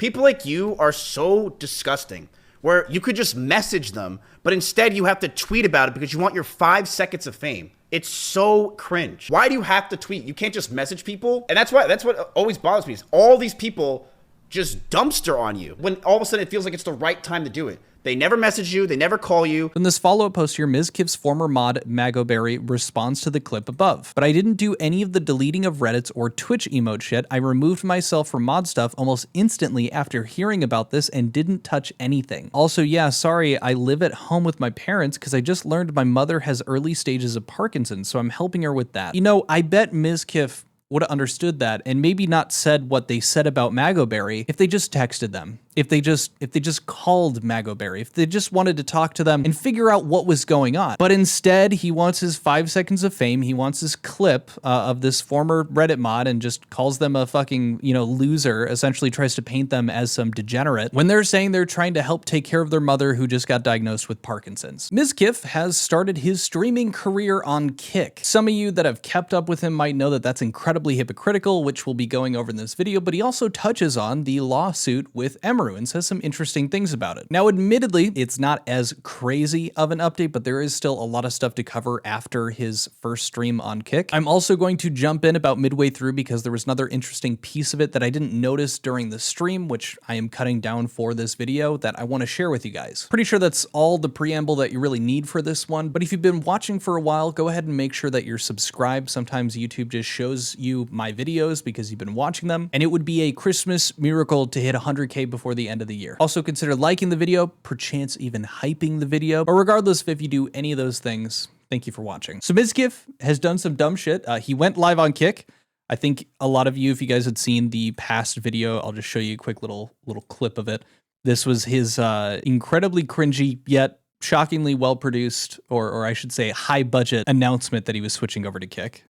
People like you are so disgusting, where you could just message them, but instead you have to tweet about it because you want your 5 seconds of fame. It's so cringe. Why do you have to tweet? You can't just message people? And that's what always bothers me is all these people just dumpster on you when all of a sudden it feels like it's the right time to do it. They never message you. They never call you. In this follow-up post here, Mizkif's former mod, Magoberry, responds to the clip above. But I didn't do any of the deleting of Reddits or Twitch emote shit. I removed myself from mod stuff almost instantly after hearing about this and didn't touch anything. Also, yeah, sorry, I live at home with my parents because I just learned my mother has early stages of Parkinson's, so I'm helping her with that. You know, I bet Mizkif would have understood that and maybe not said what they said about Magoberry if they just texted them. If they just called Magoberry, if they just wanted to talk to them and figure out what was going on. But instead, he wants his 5 seconds of fame. He wants this clip of this former Reddit mod and just calls them a fucking, loser, essentially tries to paint them as some degenerate when they're saying they're trying to help take care of their mother who just got diagnosed with Parkinson's. Mizkif has started his streaming career on Kick. Some of you that have kept up with him might know that that's incredibly hypocritical, which we'll be going over in this video, but he also touches on the lawsuit with Emeru and says some interesting things about it. Now, admittedly, it's not as crazy of an update, but there is still a lot of stuff to cover after his first stream on Kick. I'm also going to jump in about midway through because there was another interesting piece of it that I didn't notice during the stream, which I am cutting down for this video that I want to share with you guys. Pretty sure that's all the preamble that you really need for this one, but if you've been watching for a while, go ahead and make sure that you're subscribed. Sometimes YouTube just shows you my videos because you've been watching them, and it would be a Christmas miracle to hit 100K before the end of the year. Also consider liking the video, perchance even hyping the video, but regardless if you do any of those things, thank you for watching. So Mizkif has done some dumb shit. He went live on Kick. I think a lot of you, if you guys had seen the past video, I'll just show you a quick little clip of it. This was his incredibly cringy yet shockingly well-produced, or I should say high-budget announcement that he was switching over to Kick.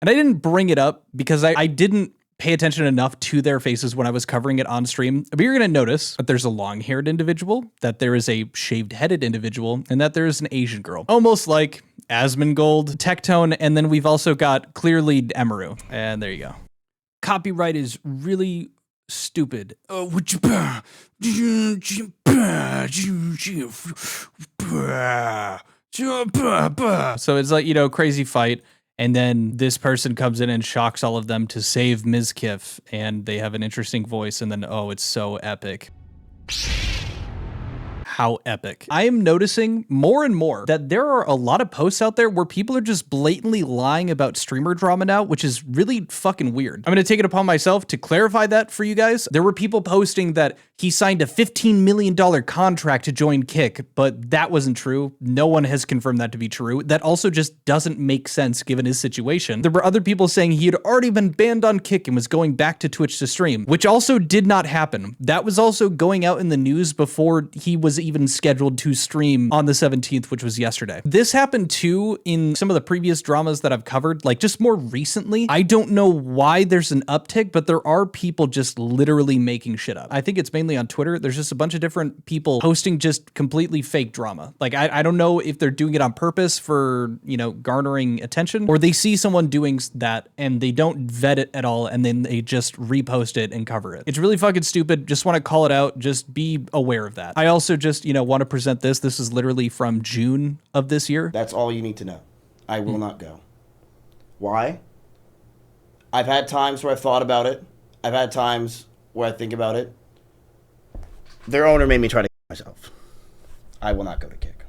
And I didn't bring it up because I didn't pay attention enough to their faces when I was covering it on stream. But you're going to notice that there's a long-haired individual, that there is a shaved-headed individual, and that there is an Asian girl. Almost like Asmongold, Tectone, and then we've also got clearly Emeru. And there you go. Copyright is really stupid. So it's like, crazy fight. And then this person comes in and shocks all of them to save Mizkif, and they have an interesting voice, and then, oh, it's so epic. How epic. I am noticing more and more that there are a lot of posts out there where people are just blatantly lying about streamer drama now, which is really fucking weird. I'm going to take it upon myself to clarify that for you guys. There were people posting that he signed a $15 million contract to join Kick, but that wasn't true. No one has confirmed that to be true. That also just doesn't make sense given his situation. There were other people saying he had already been banned on Kick and was going back to Twitch to stream, which also did not happen. That was also going out in the news before he was even scheduled to stream on the 17th, which was yesterday. This happened too in some of the previous dramas that I've covered, like just more recently. I don't know why there's an uptick, but there are people just literally making shit up. I think it's mainly on Twitter. There's just a bunch of different people posting just completely fake drama. Like, I don't know if they're doing it on purpose for, garnering attention, or they see someone doing that and they don't vet it at all, and then they just repost it and cover it. It's really fucking stupid. Just want to call it out. Just be aware of that. I also just, want to present this. This is literally from June of this year. That's all you need to know. I will not go. Why? I've had times where I've thought about it. I've had times where I think about it. Their owner made me try to myself. I will not go to Kick.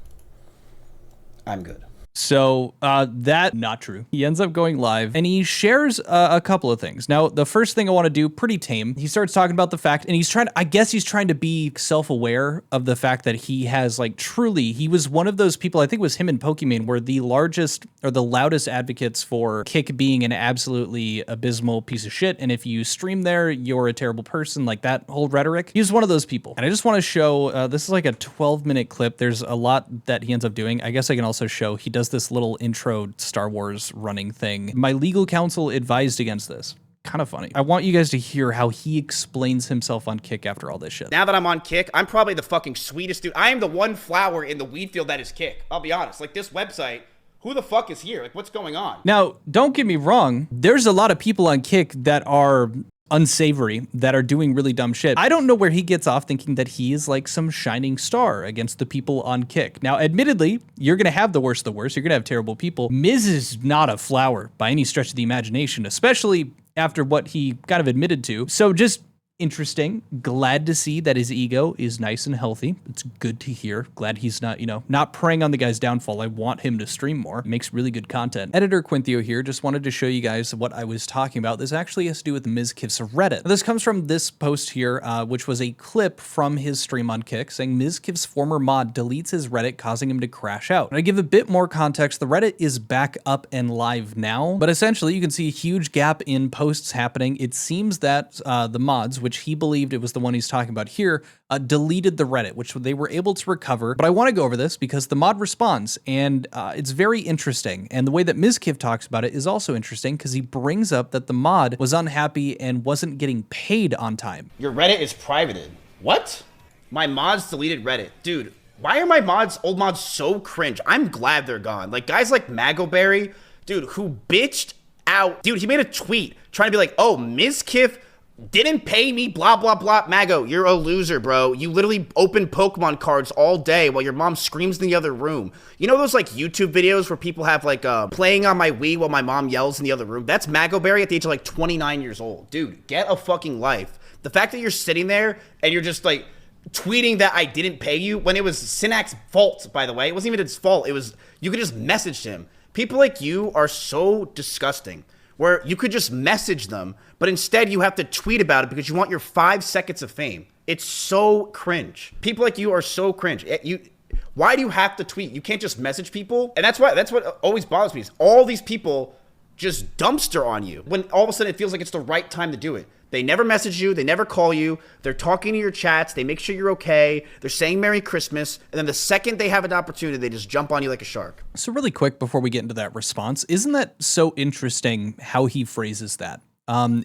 I'm good. So that not true. He ends up going live and he shares a couple of things. Now, the first thing I want to do, pretty tame. He starts talking about the fact, and I guess he's trying to be self-aware of the fact that he has he was one of those people, I think it was him and Pokimane, were the largest or the loudest advocates for Kick being an absolutely abysmal piece of shit. And if you stream there, you're a terrible person, like that whole rhetoric. He was one of those people. And I just want to show, this is like a 12-minute clip. There's a lot that he ends up doing. I guess I can also show he does this little intro Star Wars running thing. My legal counsel advised against this. Kind of funny. I want you guys to hear how he explains himself on Kick after all this shit. Now that I'm on Kick, I'm probably the fucking sweetest dude. I am the one flower in the weed field that is Kick. I'll be honest. Like, this website Who the fuck is here? Like, what's going on? Now, don't get me wrong. There's a lot of people on Kick that are unsavory, that are doing really dumb shit. I don't know where he gets off thinking that he is like some shining star against the people on Kick. Now, admittedly, you're going to have the worst of the worst. You're going to have terrible people. Miz is not a flower by any stretch of the imagination, especially after what he kind of admitted to. So just interesting. Glad to see that his ego is nice and healthy. It's good to hear. Glad he's not, not preying on the guy's downfall. I want him to stream more. Makes really good content. Editor Quinthio here. Just wanted to show you guys what I was talking about. This actually has to do with Mizkifs Reddit. This comes from this post here, which was a clip from his stream on Kick saying Mizkif's former mod deletes his Reddit, causing him to crash out. And I give a bit more context. The Reddit is back up and live now, but essentially you can see a huge gap in posts happening. It seems that the mods, which he believed it was the one he's talking about here, deleted the Reddit, which they were able to recover. But I want to go over this because the mod responds, and it's very interesting. And the way that Mizkif talks about it is also interesting because he brings up that the mod was unhappy and wasn't getting paid on time. Your Reddit is privated. What? My mods deleted Reddit. Dude, why are my old mods so cringe? I'm glad they're gone. Like, guys like Magoberry, dude, who bitched out. Dude, he made a tweet trying to be like, oh, Mizkif didn't pay me, blah, blah, blah. Mago, you're a loser, bro. You literally open Pokemon cards all day while your mom screams in the other room. You know those, like, YouTube videos where people have, like, playing on my Wii while my mom yells in the other room? That's Magoberry at the age of, like, 29 years old. Dude, get a fucking life. The fact that you're sitting there and you're just, like, tweeting that I didn't pay you when it was Synac's fault, by the way. It wasn't even his fault. It was, you could just message him. People like you are so disgusting, where you could just message them, but instead you have to tweet about it because you want your 5 seconds of fame. It's so cringe. People like you are so cringe. Why do you have to tweet? You can't just message people. And that's what always bothers me is all these people just dumpster on you when all of a sudden it feels like it's the right time to do it. They never message you. They never call you. They're talking to your chats. They make sure you're okay. They're saying Merry Christmas. And then the second they have an opportunity, they just jump on you like a shark. So really quick before we get into that response, isn't that so interesting how he phrases that?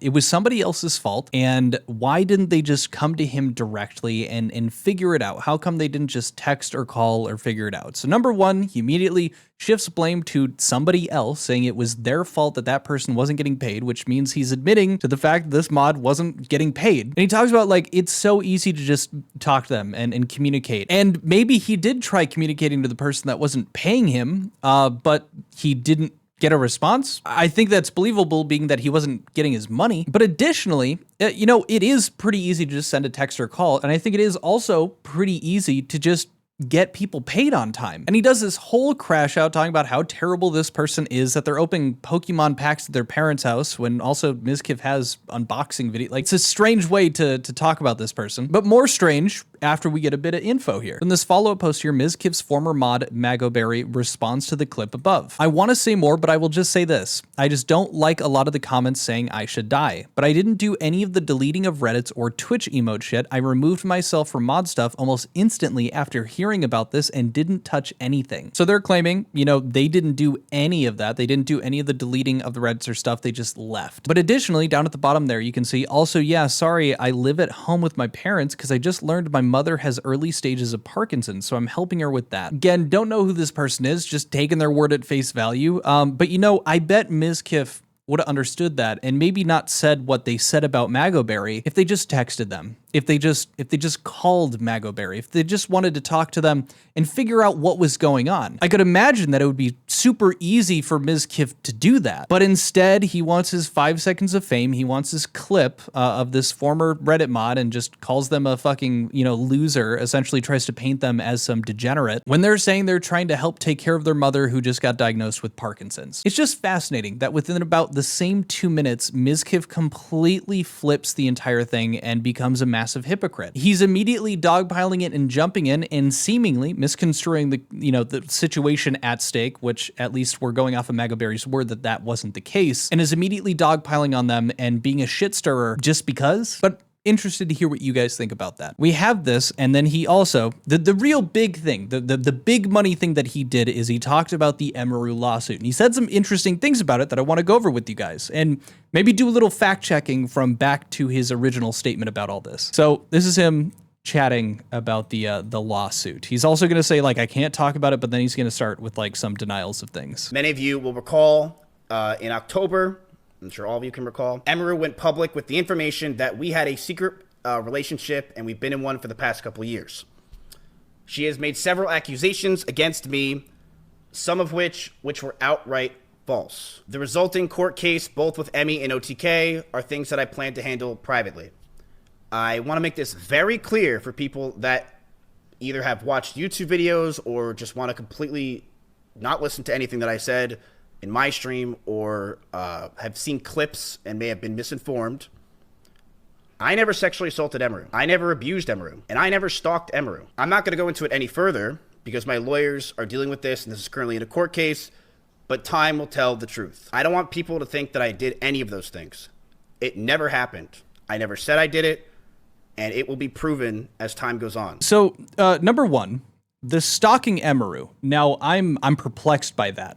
It was somebody else's fault, and why didn't they just come to him directly and figure it out? How come they didn't just text or call or figure it out? So number one, he immediately shifts blame to somebody else, saying it was their fault that that person wasn't getting paid, which means he's admitting to the fact that this mod wasn't getting paid. And he talks about, like, it's so easy to just talk to them and communicate. And maybe he did try communicating to the person that wasn't paying him, but he didn't get a response. I think that's believable, being that he wasn't getting his money. But additionally, it is pretty easy to just send a text or call. And I think it is also pretty easy to just get people paid on time. And he does this whole crash out talking about how terrible this person is, that they're opening Pokemon packs at their parents' house when also Mizkif has unboxing video. Like, it's a strange way to talk about this person, but more strange after we get a bit of info here. In this follow-up post here, Mizkif's former mod, Magoberry, responds to the clip above. I want to say more, but I will just say this. I just don't like a lot of the comments saying I should die, but I didn't do any of the deleting of Reddits or Twitch emote shit. I removed myself from mod stuff almost instantly after hearing about this and didn't touch anything. So they're claiming, they didn't do any of that. They didn't do any of the deleting of the Reddits or stuff. They just left. But additionally, down at the bottom there, you can see also, yeah, sorry, I live at home with my parents because I just learned my mother has early stages of Parkinson's, so I'm helping her with that. Again, don't know who this person is, just taking their word at face value. But I bet Mizkif would have understood that and maybe not said what they said about Magoberry if they just texted them. If they just called Magoberry, if they just wanted to talk to them and figure out what was going on. I could imagine that it would be super easy for Mizkif to do that. But instead, he wants his 5 seconds of fame. He wants his clip of this former Reddit mod and just calls them a fucking, loser, essentially tries to paint them as some degenerate when they're saying they're trying to help take care of their mother who just got diagnosed with Parkinson's. It's just fascinating that within about the same 2 minutes, Mizkif completely flips the entire thing and becomes a massive hypocrite. He's immediately dogpiling it and jumping in and seemingly misconstruing the situation at stake, which at least we're going off of Magoberry's word that wasn't the case, and is immediately dogpiling on them and being a shit stirrer just because. But interested to hear what you guys think about that. We have this, and then he also, the real big thing, the big money thing that he did is he talked about the Emeru lawsuit, and he said some interesting things about it that I want to go over with you guys, and maybe do a little fact checking from back to his original statement about all this. So this is him chatting about the lawsuit. He's also going to say, like, I can't talk about it, but then he's going to start with, like, some denials of things. Many of you will recall in October, I'm sure all of you can recall, Emiru went public with the information that we had a secret relationship and we've been in one for the past couple of years. She has made several accusations against me, some of which were outright false. The resulting court case, both with Emmy and OTK, are things that I plan to handle privately. I want to make this very clear for people that either have watched YouTube videos or just want to completely not listen to anything that I said in my stream or have seen clips and may have been misinformed. I never sexually assaulted Emiru. I never abused Emiru. And I never stalked Emiru. I'm not going to go into it any further because my lawyers are dealing with this and this is currently in a court case, but time will tell the truth. I don't want people to think that I did any of those things. It never happened. I never said I did it. And it will be proven as time goes on. So, number one, the stalking Emiru. Now, I'm perplexed by that.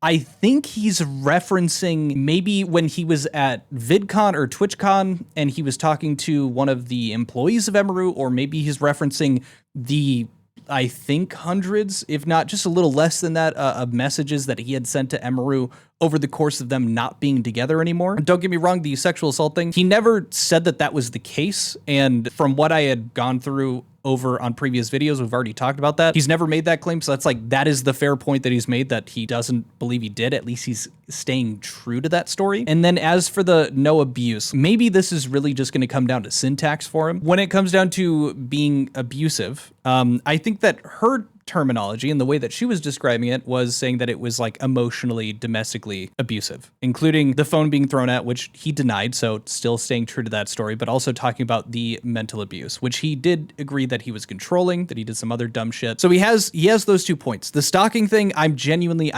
I think he's referencing maybe when he was at VidCon or TwitchCon and he was talking to one of the employees of Emiru, or maybe he's referencing the, I think, hundreds, if not just a little less than that, of messages that he had sent to Emiru over the course of them not being together anymore. Don't get me wrong, the sexual assault thing, he never said that that was the case. And from what I had gone through over on previous videos, we've already talked about that. He's never made that claim. So that's like, that is the fair point that he's made, that he doesn't believe he did. At least he's staying true to that story. And then as for the no abuse, maybe this is really just going to come down to syntax for him. When it comes down to being abusive, I think that her terminology and the way that she was describing it was saying that it was like emotionally, domestically abusive, including the phone being thrown at, which he denied, so still staying true to that story, but also talking about the mental abuse, which he did agree that he was controlling, that he did some other dumb shit. So he has those 2 points. The stalking thing, I'm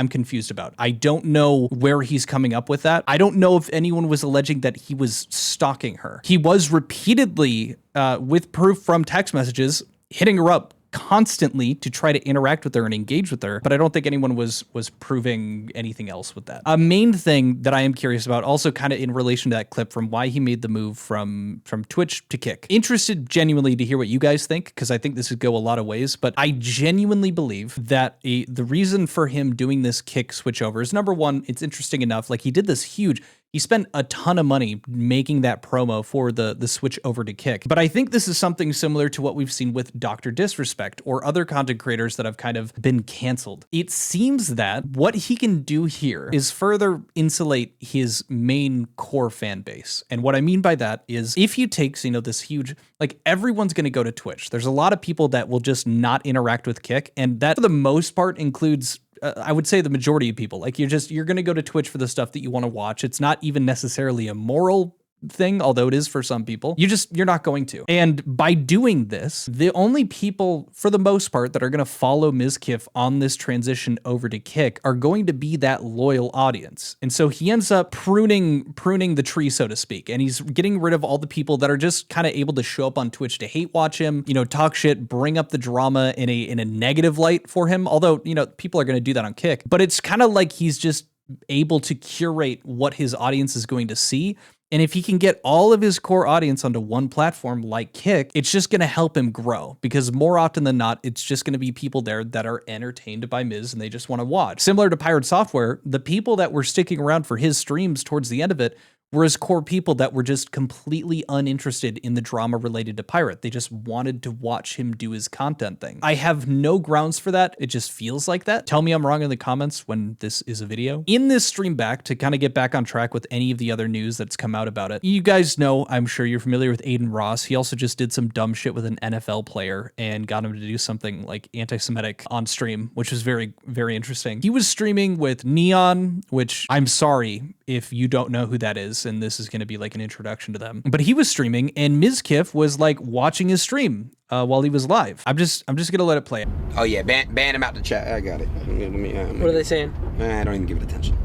confused about. I don't know where he's coming up with that. I don't know if anyone was alleging that he was stalking her. He was repeatedly, with proof from text messages, hitting her up constantly to try to interact with her and engage with her, but I don't think anyone was proving anything else with that. A main thing that I am curious about, also kind of in relation to that clip, from why he made the move from Twitch to Kick. Interested genuinely to hear what you guys think, because I think this would go a lot of ways, but I genuinely believe that the reason for him doing this Kick switchover is, number one, it's interesting enough, like he did this huge, he spent a ton of money making that promo for the switch over to Kick. But I think this is something similar to what we've seen with Dr. Disrespect or other content creators that have kind of been canceled. It seems that what he can do here is further insulate his main core fan base. And what I mean by that is, if he takes, this huge, like, everyone's going to go to Twitch. There's a lot of people that will just not interact with Kick. And that, for the most part, includes I would say the majority of people. Like, you're going to go to Twitch for the stuff that you want to watch. It's not even necessarily a moral thing, although it is for some people. You're not going to. And by doing this, the only people, for the most part, that are going to follow Mizkif on this transition over to Kick are going to be that loyal audience. And so he ends up pruning the tree, so to speak. And he's getting rid of all the people that are just kind of able to show up on Twitch to hate watch him, talk shit, bring up the drama in a negative light for him. Although, people are going to do that on Kick. But it's kind of like he's just able to curate what his audience is going to see. And if he can get all of his core audience onto one platform like Kick, it's just going to help him grow, because more often than not, it's just going to be people there that are entertained by Miz and they just want to watch. Similar to Pirate Software, the people that were sticking around for his streams towards the end of it were his core people that were just completely uninterested in the drama related to Pirate. They just wanted to watch him do his content thing. I have no grounds for that. It just feels like that. Tell me I'm wrong in the comments when this is a video. In this stream back, to kind of get back on track with any of the other news that's come out about it, you guys know, I'm sure you're familiar with Aiden Ross. He also just did some dumb shit with an NFL player and got him to do something like anti-Semitic on stream, which was very, very interesting. He was streaming with Neon, which I'm sorry if you don't know who that is, and this is going to be like an introduction to them. But he was streaming, and Mizkif was like watching his stream while he was live. I'm just gonna let it play. Oh yeah, ban him out the chat. I got it. What are they saying? I don't even give it attention.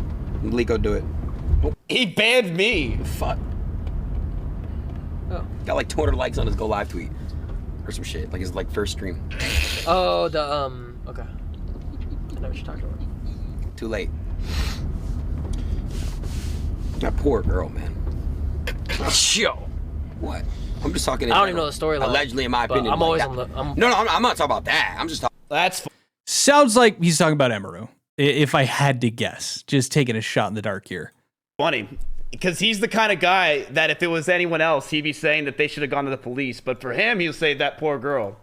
Lee, go do it. Oh. He banned me. Fuck. Oh. Got like 200 likes on his Go Live tweet or some shit. Like his first stream. Oh, okay. I know what you're talking about. Too late. That poor girl, man. Yo. What? I'm just talking. I don't even know the storyline. Allegedly, in my but opinion. I'm always like on the. No, I'm not talking about that. I'm just talking. That's Sounds like he's talking about Emaru. If I had to guess, just taking a shot in the dark here. funny because he's the kind of guy that if it was anyone else, he'd be saying that they should have gone to the police. But for him, he'll say that poor girl.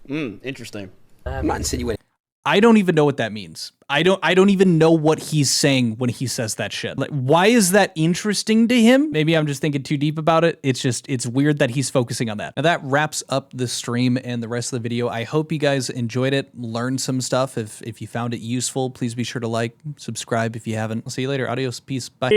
Interesting. I'm not insinuating. I don't even know what that means. I don't even know what he's saying when he says that shit. Like, why is that interesting to him? Maybe I'm just thinking too deep about it. It's weird that he's focusing on that. Now that wraps up the stream and the rest of the video. I hope you guys enjoyed it, learned some stuff. If you found it useful, please be sure to like, subscribe if you haven't. I'll see you later. Adios. Peace. Bye.